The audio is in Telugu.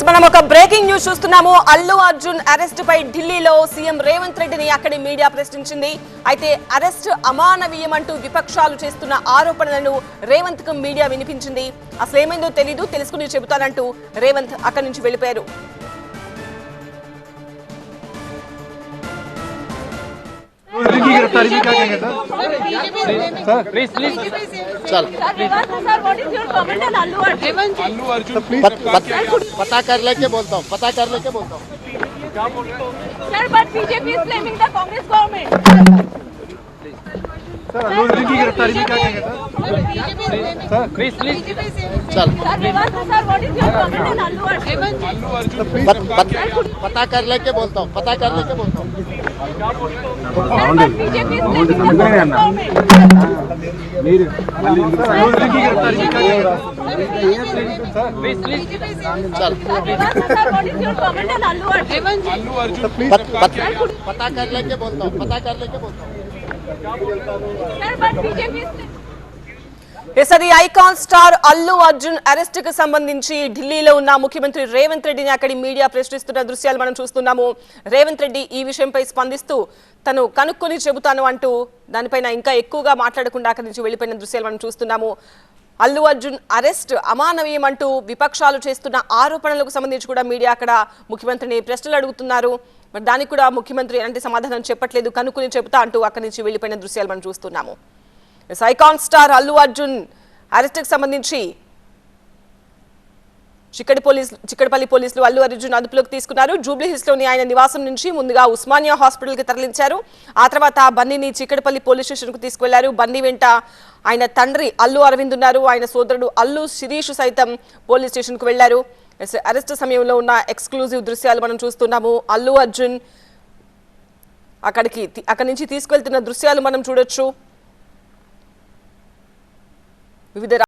మనం ఒక బ్రేకింగ్ న్యూస్ చూస్తున్నాము. అల్లు అర్జున్ అరెస్ట్ పై ఢిల్లీలో సీఎం రేవంత్ రెడ్డిని అక్కడి మీడియా ప్రశ్నించింది. అయితే అరెస్ట్ అమానవీయం అంటూ విపక్షాలు చేస్తున్న ఆరోపణలను రేవంత్ కు మీడియా వినిపించింది. అసలు ఏమైందో తెలీదు, తెలుసుకుని చెబుతానంటూ రేవంత్ అక్కడి నుంచి వెళ్ళిపోయారు. पता कर लेके बोलता हूँ Sir, but BJP is blaming the Congress government. Sir Allu Arjun की गिरफ्तारी में क्या कहेंगे सर? प्लीज चल Sir, what is your comment on Allu Arjun? पता कर लेके बोलता हूँ Sir, but BJP is blaming the Congress government. अल्लू अर्जुन की गिरफ्तारी में क्या कहेंगे सर? प्लीज चल Sir, what is your comment on Allu Arjun? पता कर लेके बोलता हूँ Sir, but BJP is ఎసది icon star Allu Arjun arrest కు సంబంధించి ఢిల్లీలో ఉన్న ముఖ్యమంత్రి రేవంత్ రెడ్డిని అక్కడి మీడియా ప్రశ్నిస్తున్న దృశ్యాలు మనం చూస్తున్నాము. రేవంత్ రెడ్డి ఈ విషయంపై స్పందిస్తూ తను కనుక్కొని చెబుతాను అంటూ దానిపైన ఇంకా ఎక్కువగా మాట్లాడకుండా అక్కడి నుంచి వెళ్ళిపోయిన దృశ్యాలు మనం చూస్తున్నాము. అల్లు అర్జున్ అరెస్ట్ అమానవీయం అంటూ విపక్షాలు చేస్తున్న ఆరోపణలకు సంబంధించి కూడా మీడియా అక్కడ ముఖ్యమంత్రిని ప్రశ్నలు అడుగుతున్నారు. మరి దానికి కూడా ముఖ్యమంత్రి అంటే సమాధానం చెప్పట్లేదు, కనుక్కొని చెబుతా అంటూ అక్కడి నుంచి వెళ్ళిపోయిన దృశ్యాలు మనం చూస్తున్నాము. Icon star Allu Arjun arrest కు సంబంధించి చిక్కడపల్లి పోలీసులు అల్లు అర్జున్ అదుపులోకి తీసుకున్నారు. జూబ్లీ హిల్స్ లోని ఆయన నివాసం నుంచి ముందుగా ఉస్మానియా హాస్పిటల్ కి తరలించారు. ఆ తర్వాత బన్నీని చిక్కడపల్లి పోలీస్ స్టేషన్ కు తీసుకువెళ్లారు. బన్నీ వెంట ఆయన తండ్రి అల్లు అరవింద్ ఉన్నారు. ఆయన సోదరుడు అల్లు శిరీష్ సైతం పోలీస్ స్టేషన్ కు వెళ్లారు. అరెస్ట్ సమయంలో ఉన్న ఎక్స్క్లూజివ్ దృశ్యాలు మనం చూస్తున్నాము. అల్లు అర్జున్ అక్కడి నుంచి తీసుకెళ్తున్న దృశ్యాలు మనం చూడొచ్చు. వివిధ